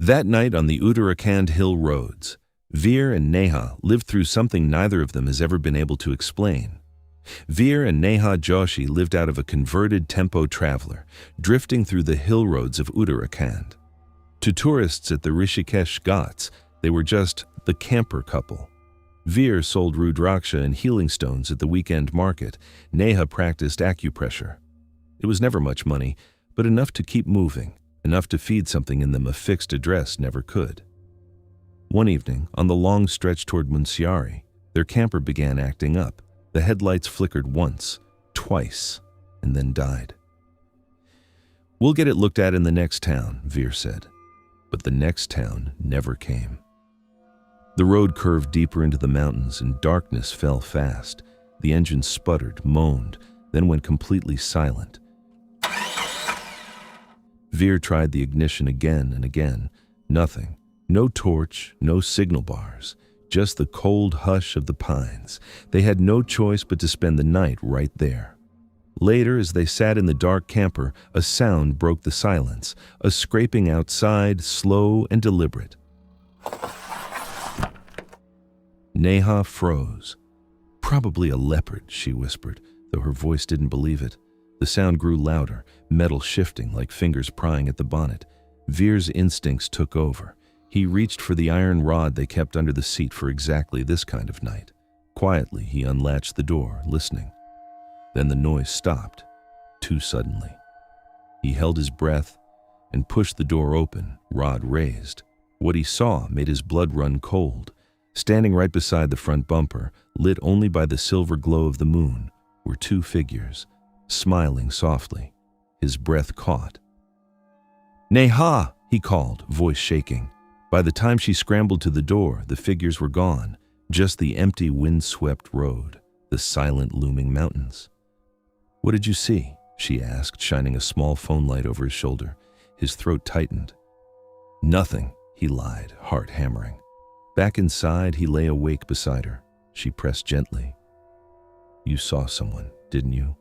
That night on the Uttarakhand hill roads, Veer and Neha lived through something neither of them has ever been able to explain. Veer and Neha Joshi lived out of a converted tempo traveler, drifting through the hill roads of Uttarakhand. To tourists at the Rishikesh Ghats, they were just the camper couple. Veer sold rudraksha and healing stones at the weekend market. Neha practiced acupressure. It was never much money, but enough to keep moving, enough to feed something in them a fixed address never could. One evening, on the long stretch toward Munsyari, their camper began acting up. The headlights flickered once, twice, and then died. "We'll get it looked at in the next town," Veer said. But the next town never came. The road curved deeper into the mountains and darkness fell fast. The engine sputtered, moaned, then went completely silent. Veer tried the ignition again and again. Nothing. No torch, no signal bars. Just the cold hush of the pines. They had no choice but to spend the night right there. Later, as they sat in the dark camper, a sound broke the silence, a scraping outside, slow and deliberate. Neha froze. "Probably a leopard," she whispered, though her voice didn't believe it. The sound grew louder, metal shifting like fingers prying at the bonnet. Veer's instincts took over. He reached for the iron rod they kept under the seat for exactly this kind of night. Quietly, he unlatched the door, listening. Then the noise stopped, too suddenly. He held his breath and pushed the door open, rod raised. What he saw made his blood run cold. Standing right beside the front bumper, lit only by the silver glow of the moon, were two figures, smiling softly. His breath caught. "Neha!" he called, voice shaking. By the time she scrambled to the door, the figures were gone, just the empty wind-swept road, the silent looming mountains. "What did you see?" she asked, shining a small phone light over his shoulder. His throat tightened. "Nothing," he lied, heart hammering. Back inside, he lay awake beside her. She pressed gently. "You saw someone, didn't you?"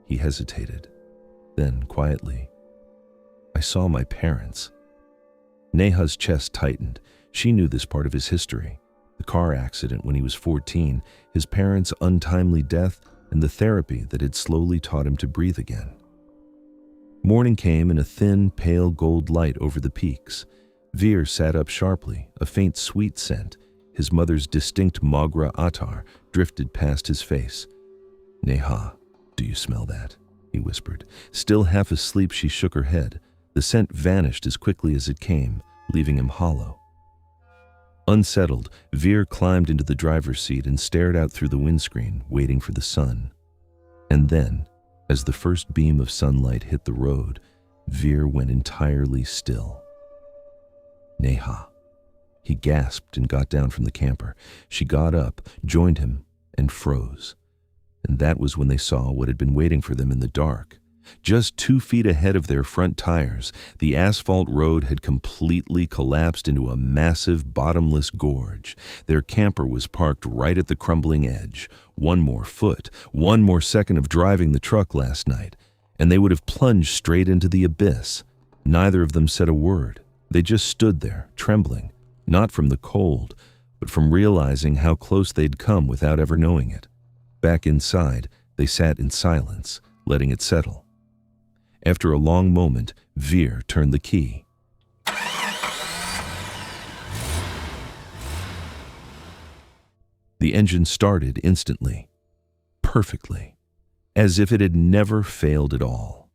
He hesitated. Then, quietly, "I saw my parents." Neha's chest tightened. She knew this part of his history. The car accident when he was 14, his parents' untimely death, and the therapy that had slowly taught him to breathe again. Morning came in a thin, pale gold light over the peaks. Veer sat up sharply, a faint sweet scent. His mother's distinct Mogra attar drifted past his face. "Neha, do you smell that?" he whispered. Still half asleep, she shook her head. The scent vanished as quickly as it came, leaving him hollow. Unsettled, Veer climbed into the driver's seat and stared out through the windscreen, waiting for the sun. And then, as the first beam of sunlight hit the road, Veer went entirely still. "Neha." He gasped and got down from the camper. She got up, joined him, and froze. And that was when they saw what had been waiting for them in the dark. Just 2 feet ahead of their front tires, the asphalt road had completely collapsed into a massive, bottomless gorge. Their camper was parked right at the crumbling edge. One more foot, one more second of driving the truck last night, and they would have plunged straight into the abyss. Neither of them said a word. They just stood there, trembling, not from the cold, but from realizing how close they'd come without ever knowing it. Back inside, they sat in silence, letting it settle. After a long moment, Veer turned the key. The engine started instantly, perfectly, as if it had never failed at all.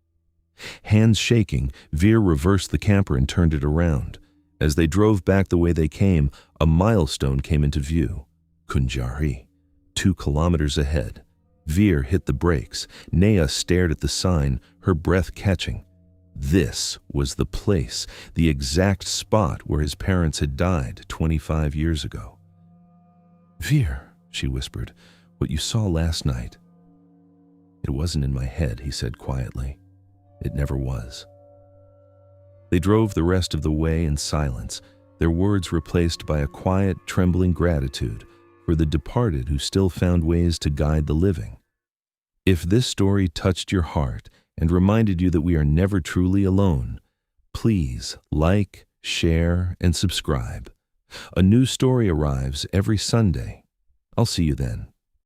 Hands shaking, Veer reversed the camper and turned it around. As they drove back the way they came, a milestone came into view. Munsyari, 2 kilometers ahead. Veer hit the brakes. Neha stared at the sign, her breath catching. This was the place, the exact spot where his parents had died 25 years ago. "Veer," she whispered, "what you saw last night." "It wasn't in my head," he said quietly. "It never was." They drove the rest of the way in silence, their words replaced by a quiet, trembling gratitude for the departed who still found ways to guide the living. If this story touched your heart and reminded you that we are never truly alone, please like, share, and subscribe. A new story arrives every Sunday. I'll see you then.